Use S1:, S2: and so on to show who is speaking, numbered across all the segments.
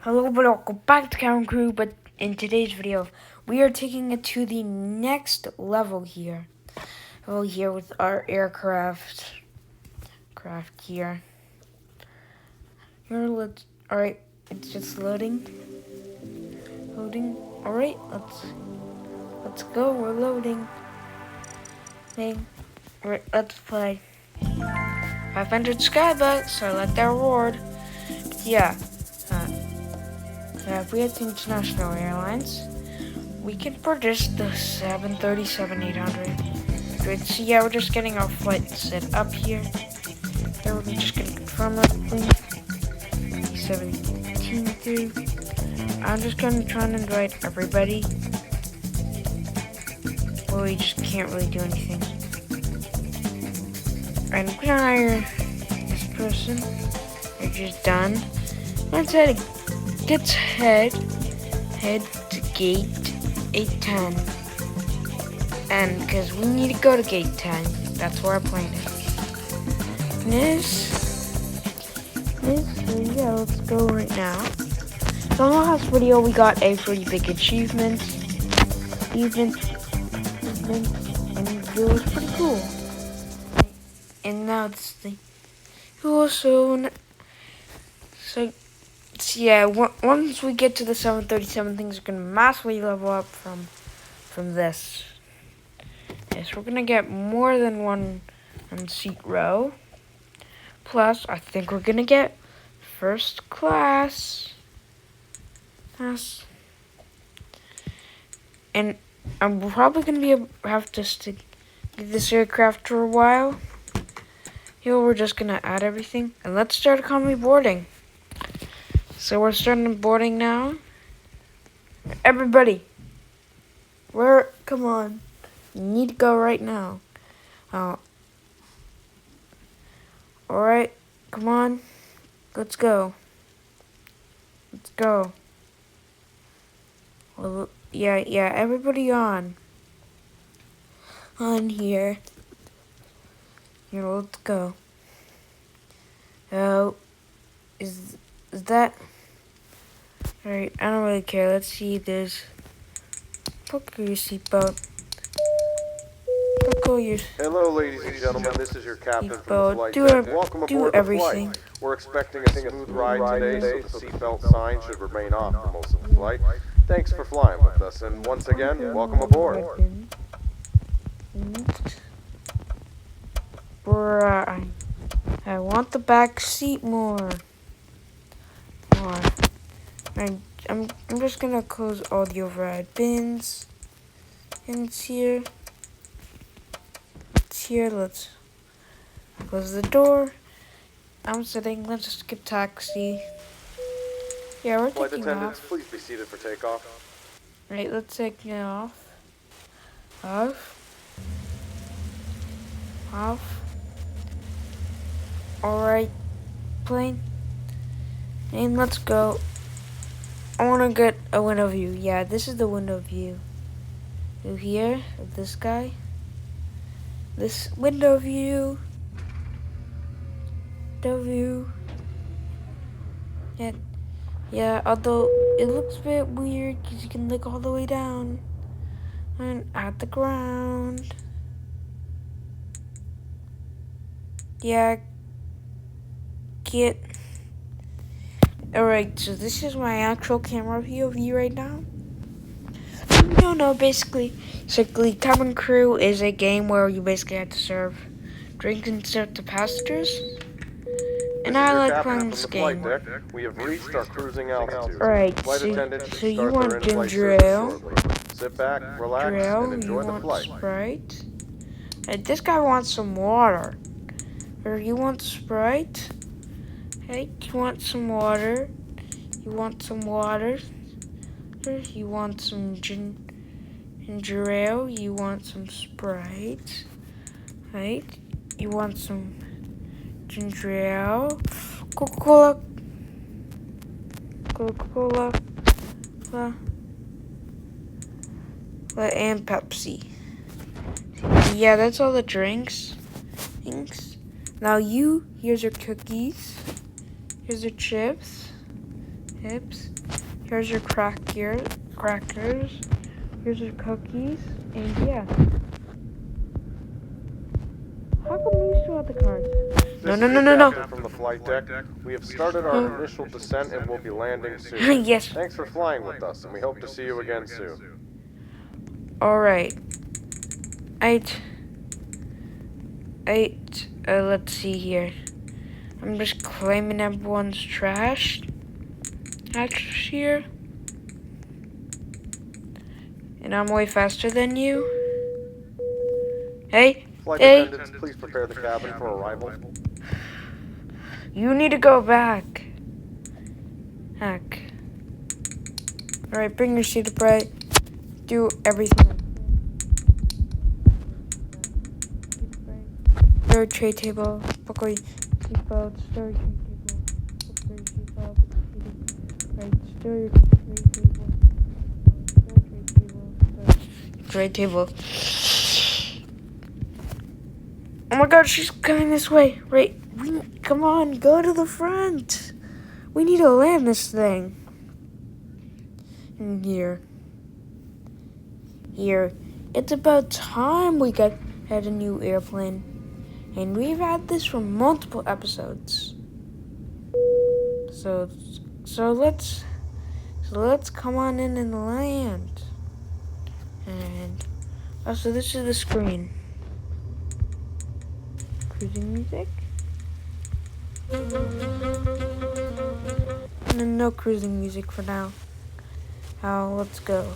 S1: Hello, but welcome back to Cameron Crew. But in today's video, we are taking it to the next level here. Here with our aircraft. Here. Alright, it's just loading. Alright, let's go. We're loading. Alright, let's play. 500 Skybus, select our reward. Yeah. If we had International Airlines, we can purchase the 737-800. Good. So yeah, we're just getting our flight set up here. Then we're just gonna confirm everything. 17 through. I'm just gonna try and invite everybody. Well, we just can't really do anything. And we're gonna hire this person. They're just done. Let's head to gate 810. And because we need to go to gate 10, that's where our plane is. Yeah, let's go right now. So in the last video, we got a pretty big achievement, and it was pretty cool. And now it's the so yeah, once we get to the 737, things are gonna massively level up from this. Yes, we're gonna get more than one seat row. Plus, I think we're gonna get first class. Yes. And I'm probably gonna have to stick with this aircraft for a while. Here we're just gonna add everything, and let's start economy boarding. So we're starting boarding now. Everybody, come on. You need to go right now. Alright, come on. Let's go. Well, yeah, everybody on. On here. Here, let's go. Oh, is that... Alright, I don't really care. Let's see, buckle your seatbelt.
S2: Hello, ladies and gentlemen. This is your captain from the flight deck. Welcome aboard the flight. We're expecting a smooth ride today, so the seatbelt sign should remain off for most of the flight. Thanks for flying with us, and once again, welcome aboard.
S1: Bruh, I want the back seat more. I'm just gonna close all the override bins. And it's here. Let's close the door. I'm sitting. Let's just skip taxi. Yeah, we're
S2: Flight
S1: taking
S2: attendants,
S1: off.
S2: please be seated for takeoff.
S1: Right, let's take it off. Alright, plane. And let's go. I want to get a window view. Yeah, this is the window view. Here, of this guy. This window view. Yeah, although it looks a bit weird because you can look all the way down and at the ground. Yeah, alright, so this is my actual camera view of you right now. No, basically, Cabin Crew is a game where you basically have to serve drinks and stuff to passengers. And I like playing this game.
S2: We have reached our cruising altitude.
S1: Alright, so you want ginger ale.
S2: Sit back, relax, and enjoy the flight.
S1: Sprite. And this guy wants some water. Or you want Sprite? Hey, you want some water? You want some water? You want some ginger ale? You want some Sprite? Right? You want some ginger ale? Coca-Cola, and Pepsi. Yeah, that's all the drinks. Now here's your cookies. Here's your chips. chips. Here's your crackers. Here's your cookies. And yeah. How come you still have the cards? No.
S2: From the flight deck, we have started our initial descent and will be landing soon.
S1: Yes.
S2: Thanks for flying with us, and we hope to see you again soon.
S1: Alright. Let's see here. I'm just claiming everyone's trash. Actually here. And I'm way faster than you. Hey.
S2: Flight attendants, please prepare the cabin for arrival.
S1: You need to go back. Alright, bring your seat upright. Do everything. Third tray table. Buckle your seatbelts. Third tray table. Buckle your seatbelt. Right, still your tray table. Oh my god, she's coming this way. Right, come on, go to the front. We need to land this thing. And here. It's about time we had a new airplane. And we've had this for multiple episodes. So let's come on in and land. And also this is the screen. Cruising music. No cruising music for now. Let's go.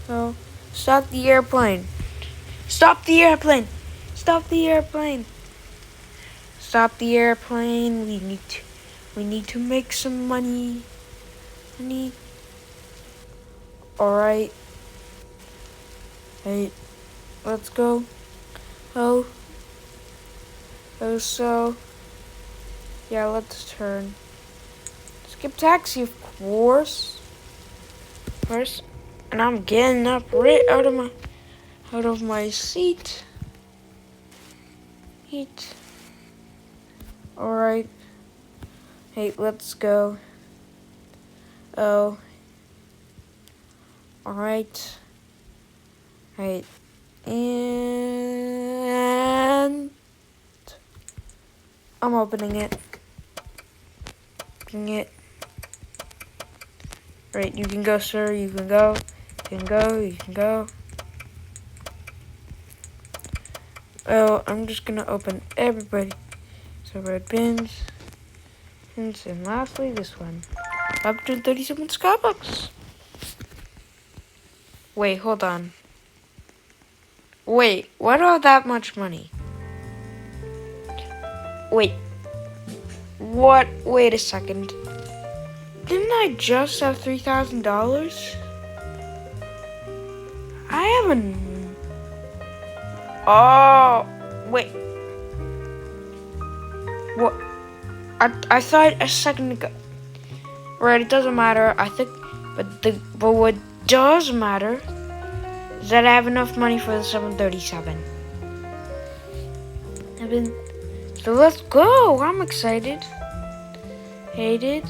S1: So, stop the airplane. Stop the airplane. Stop the airplane. Stop the airplane. We need to make some money. Alright. Hey, let's go. So, yeah, let's turn. Skip taxi, of course. And I'm getting up right out of my seat. Alright. Hey, let's go. Alright. Right. And I'm opening it. Right, you can go, sir. You can go. Oh, I'm just gonna open everybody. So red bins. And lastly, this one. 537 Skybucks. Wait, hold on. Wait, why do I have that much money? Wait. What? Wait a second. Didn't I just have $3,000? I haven't. Oh, wait. What? I thought a second ago. Right, it doesn't matter. I think, but what does matter is that I have enough money for the 737. So let's go. I'm excited. Hated.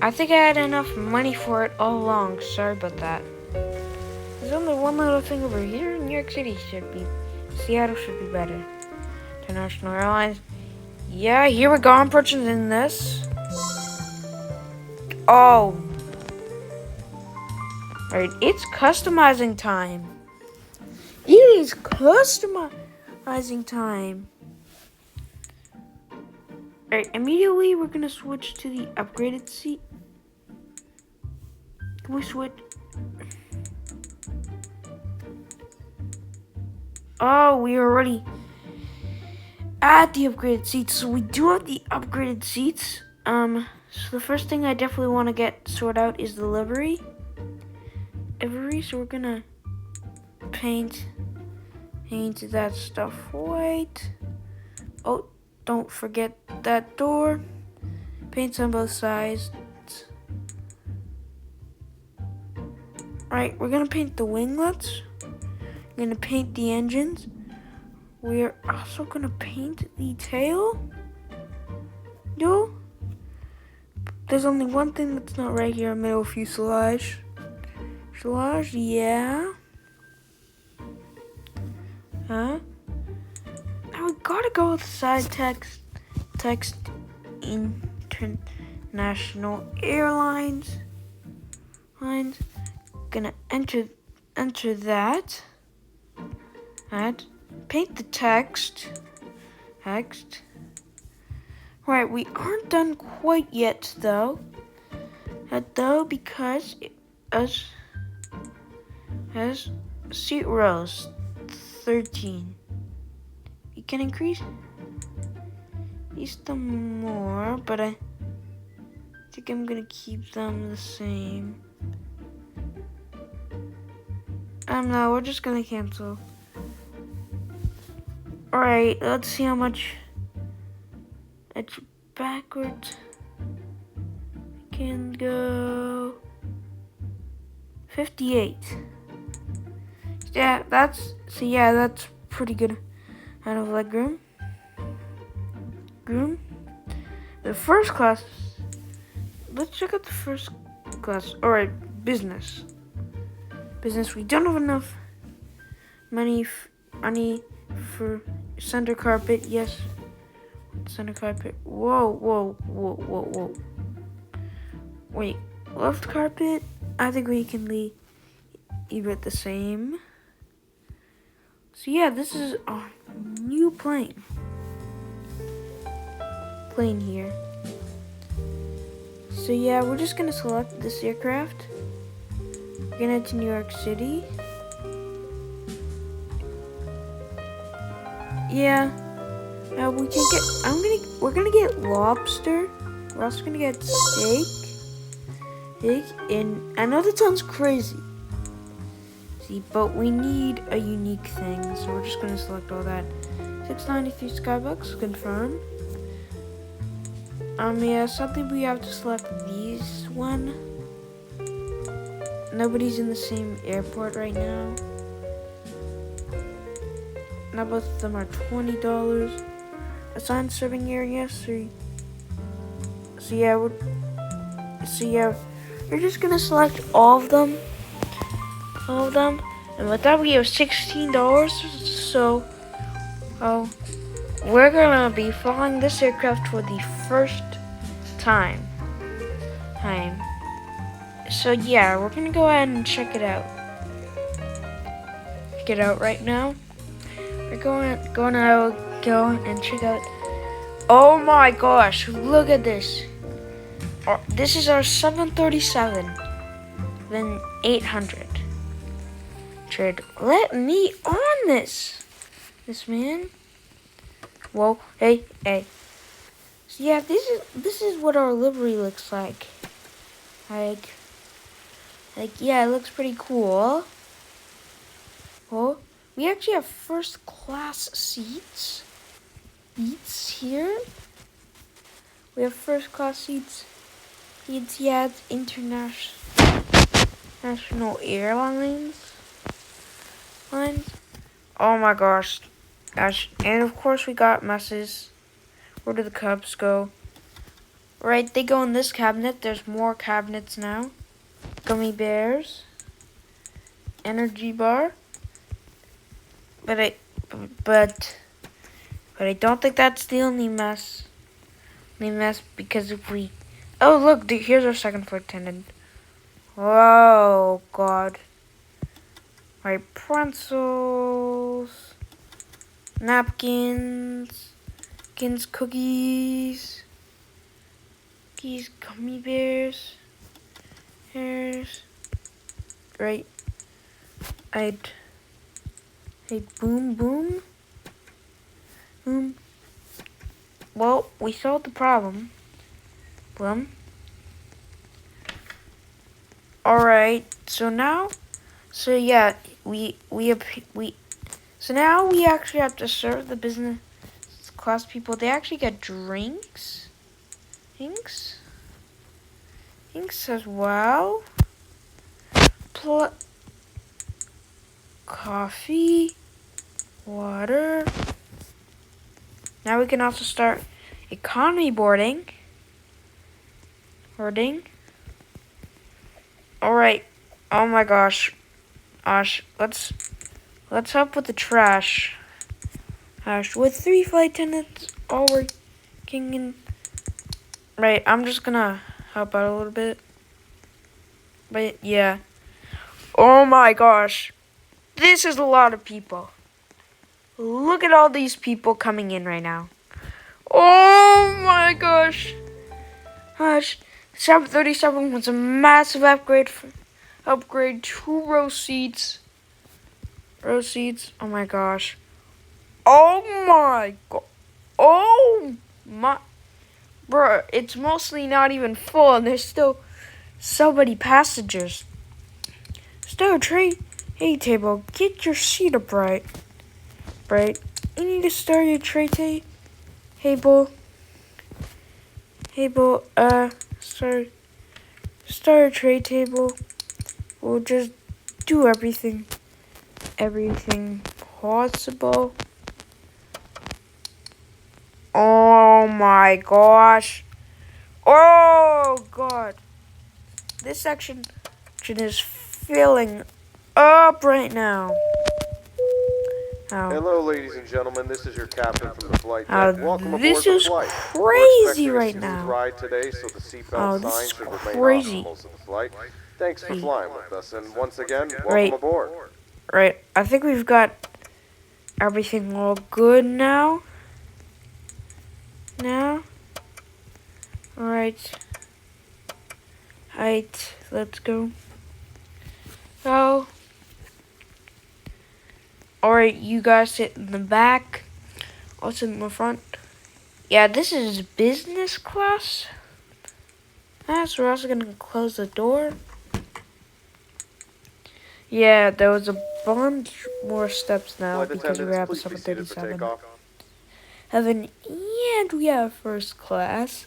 S1: I think I had enough money for it all along. Sorry about that. There's only one little thing over here. New York City Seattle should be better. International Airlines. Yeah, here we go. I'm purchasing this. Oh. Alright, it's customizing time. It is customizing time. Alright, immediately we're gonna switch to the upgraded seat. Can we switch? Oh, we are already at the upgraded seats. So we do have the upgraded seats. So the first thing I definitely want to get sorted out is the livery. So we're gonna paint that stuff white. Oh, don't forget that door. Paints on both sides. Alright, we're gonna paint the winglets. We're gonna paint the engines. We're also gonna paint the tail. There's only one thing that's not right here, middle fuselage. Fuselage, yeah. Huh? Now we gotta go with side text. Text International Airlines. Gonna enter that. And paint the text. Right, we aren't done quite yet though. Because as seat rows 13. You can increase them more, but I think I'm gonna keep them the same. No, we're just gonna cancel. Alright, let's see how much it's backwards. I can go 58. Yeah, that's pretty good out of leg room. The first class. Let's check out the first class. Alright, business. We don't have enough money for center carpet. Yes, center carpet. Whoa. Wait, left carpet? I think we can leave it the same. So yeah, this is our new plane here. So yeah, we're just gonna select this aircraft. We're gonna head to New York City. Yeah. Now we're gonna get lobster. We're also gonna get steak. And I know that sounds crazy. See, but we need a unique thing, so we're just gonna select all that. 693 Skybucks, confirm. Yeah, something we have to select these one. Nobody's in the same airport right now. Now both of them are $20. Assigned serving area, so yeah, we're just gonna select all of them. And with that we have $16. So we're gonna be flying this aircraft for the first time. So yeah, we're gonna go ahead and check it out. Check it out right now. We're going to go and check out. Oh my gosh, look at this. This is our 737. Then 800. Let me on this man. Whoa, hey. So yeah, this is what our livery looks like. Like yeah, it looks pretty cool. Oh, we actually have first class seats here. We have first class seats. Yeah, it's International Airlines. Oh my gosh. And of course we got messes. Where do the cups go? Right, they go in this cabinet. There's more cabinets now. Gummy bears. Energy bar. But I don't think that's the only mess. Because if we... Oh, look, here's our second flight attendant. Whoa, God. Right, pretzels, napkins, cookies, gummy bears, right, boom. Well, we solved the problem. Alright, so now now we actually have to serve the business class people. They actually get drinks as well. Coffee, water. Now we can also start economy boarding. Hurting. Alright. Oh my gosh. Let's help with the trash. With 3 flight attendants all working in... Right, I'm just gonna help out a little bit. But yeah. Oh my gosh. This is a lot of people. Look at all these people coming in right now. Oh my gosh. 737 was a massive upgrade. Upgrade 2 row seats. Oh my gosh. Oh my god. Oh my. Bruh, it's mostly not even full and there's still so many passengers. Hey table, get your seat upright. Right? You need to start your tray table. Start a tray table. We'll just do everything possible. Oh my gosh. Oh god. This section is filling up right now.
S2: Hello, ladies and gentlemen. This is your captain from the flight deck. Welcome aboard
S1: this
S2: the
S1: is
S2: flight.
S1: crazy right now.
S2: Ride today, so the seatbelt
S1: this
S2: sign
S1: is
S2: should remain
S1: crazy.
S2: on for most of the flight. Thanks for flying with us, and once again, welcome aboard.
S1: Right, I think we've got everything all good now. Alright. Let's go. Alright, you guys sit in the back. I'll sit in the front. Yeah, this is business class. So we're also gonna close the door. Yeah, there was a bunch more steps now because we have 737. And we have first class.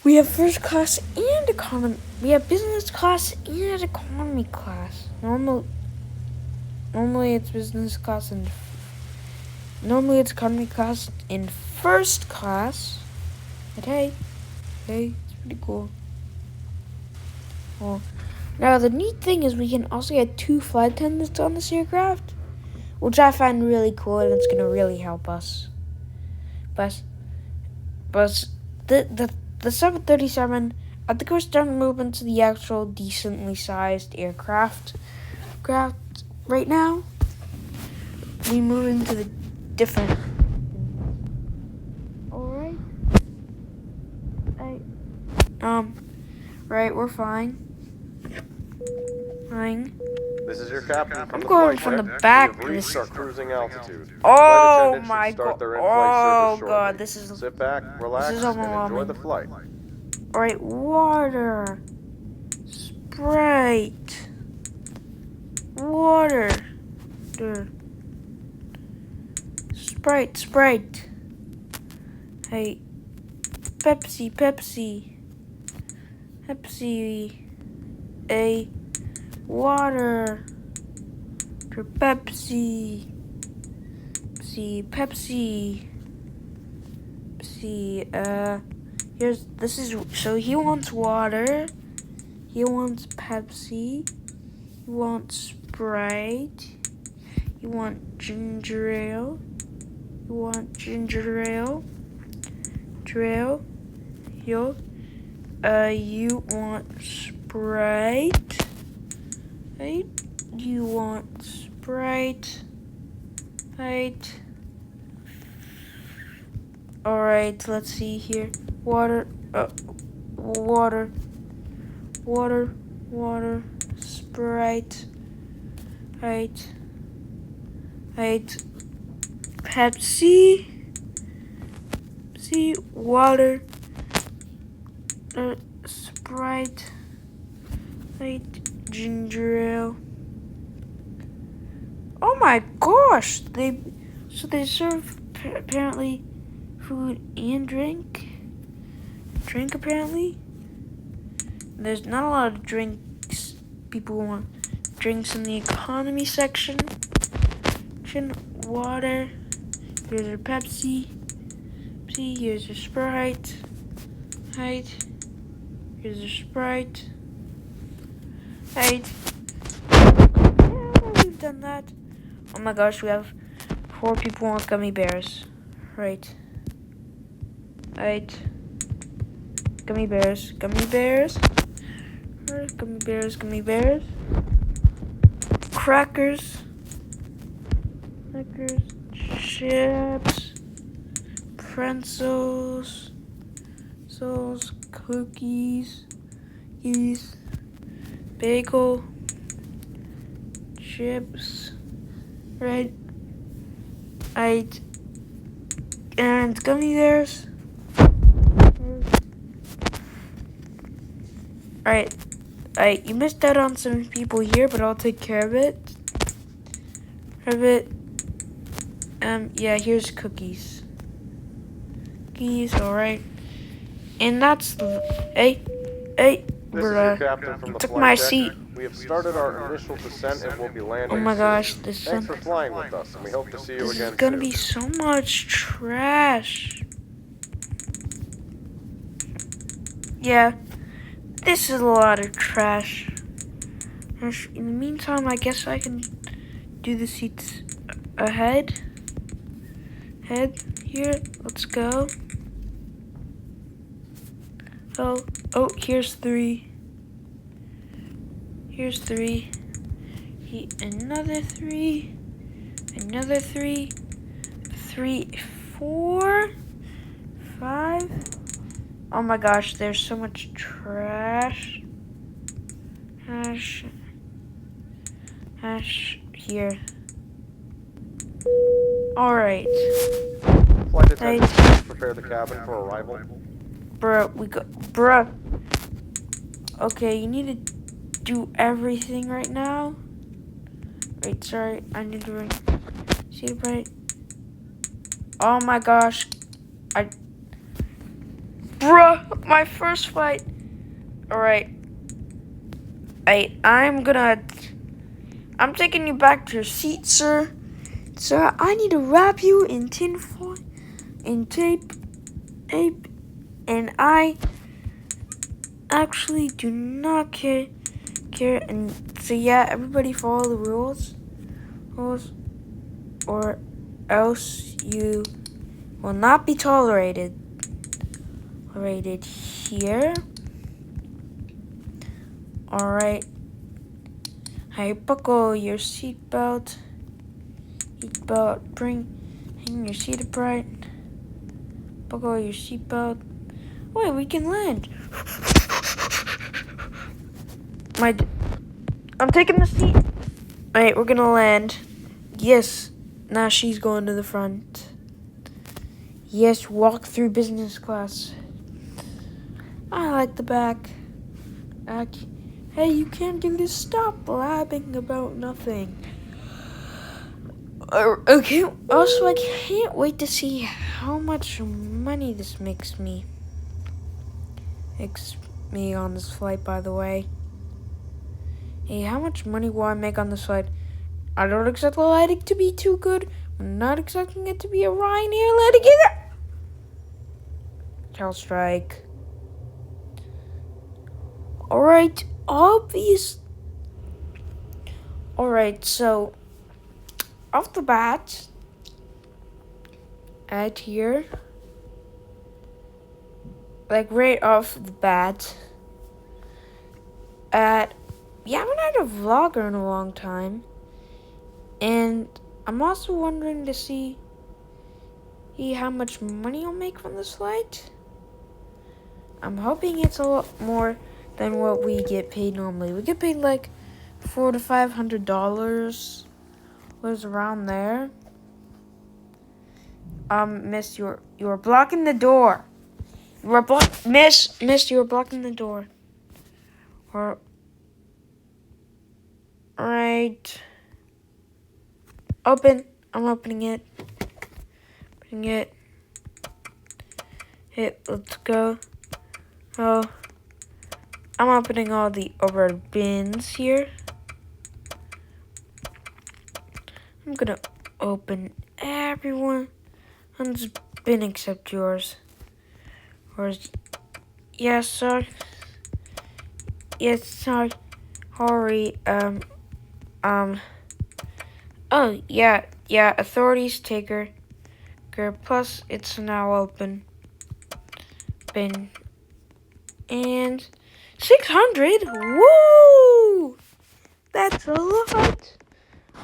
S1: We have first class and economy. We have business class and economy class. Normally it's business class and normally it's economy class in first class. But hey, it's pretty cool. Well, now the neat thing is we can also get 2 flight attendants on this aircraft, which I find really cool and it's gonna really help us. But the 737, I think we're starting to move into the actual decently sized aircraft. Right now, we move into the different. Alright. Right, we're fine.
S2: This is your captain from
S1: I'm going from the back.
S2: We have reached our cruising altitude.
S1: Oh my god.
S2: Oh
S1: god, this is.
S2: Sit back, relax, and enjoy the flight.
S1: Alright, water. Sprite. Water. Sprite. Hey. Pepsi. A water. Pepsi. So he wants water. He wants Pepsi. He wants Sprite. You want ginger ale. You want Sprite. Right? You want Sprite. Right. Alright, let's see here. Water. Sprite. Right. Pepsi. Water. Sprite. Ginger ale. Oh my gosh! They serve apparently food and drink. Drink apparently. There's not a lot of drinks. People want drinks in the economy section. Water. Here's a Pepsi. Here's a Sprite. Here's Here's a Sprite. Hey. Yeah, we've done that. Oh my gosh, we have 4 people want gummy bears. Right. Right. Gummy bears. Gummy bears. Gummy bears. Gummy bears. Crackers. Crackers. Chips. Pretzels. Cookies. Bagel. Chips. Right. And gummy bears. Alright, you missed out on some people here, but I'll take care of it. Yeah, here's cookies. Alright. And that's hey,
S2: This is your
S1: bruh.
S2: captain from the
S1: Took
S2: flight
S1: my
S2: deck.
S1: seat.
S2: We have started our initial descent and will be landing
S1: Oh my
S2: soon.
S1: gosh,
S2: Thanks for flying with us, and we hope to see you
S1: this
S2: again
S1: is gonna
S2: soon.
S1: be so much trash. Yeah, this is a lot of trash. In the meantime, I guess I can do the seats ahead. Here, let's go. Oh, here's 3. Here's 3. Another 3. Another 3. 3, 4, 5. Oh my gosh, there's so much trash. Hash here. Alright.
S2: Flight attendants, please prepare the cabin for arrival.
S1: Bruh. Okay, you need to do everything right now. Wait, sorry, I need to ring. See it right? Oh my gosh. Bruh, my first flight. Alright. I'm taking you back to your seat, sir. Sir, I need to wrap you in tin foil and tape, and I actually do not care. And so yeah, everybody follow the rules, or else you will not be tolerated here. Alright. Hey, buckle your seatbelt. Hang your seat upright. Buckle your seatbelt. Wait, we can land. I'm taking the seat. Alright, we're gonna land. Yes. Now she's going to the front. Yes, walk through business class. I like the back. Hey, you can't do this. Stop blabbing about nothing. Okay, also, I can't wait to see how much money this makes me. On this flight, by the way. Hey, how much money will I make on this flight? I don't expect the lighting to be too good. I'm not expecting it to be a Ryanair lighting either. Child strike. Alright, obvious. Alright, so off the bat, right here, like right off the bat, I haven't had a vlogger in a long time, and I'm also wondering to see how much money I'll make from this flight. I'm hoping it's a lot more than what we get paid normally. We get paid like $400 to $500. Was around there. Miss, you're blocking the door. Miss, you're blocking the door. Right. Open. I'm opening it. Hit. Let's go. Oh. I'm opening all the overhead bins here. I'm gonna open everyone's bin except yours. Yes, sir. Yes, sorry. Hurry. Oh, yeah. Authorities take her. Plus, it's now open. And 600? Woo! That's a lot.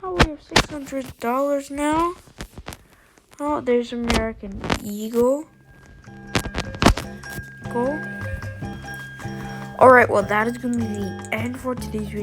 S1: Oh, we have $600 now. Oh, there's American Eagle. Go. Alright, well, that is going to be the end for today's video.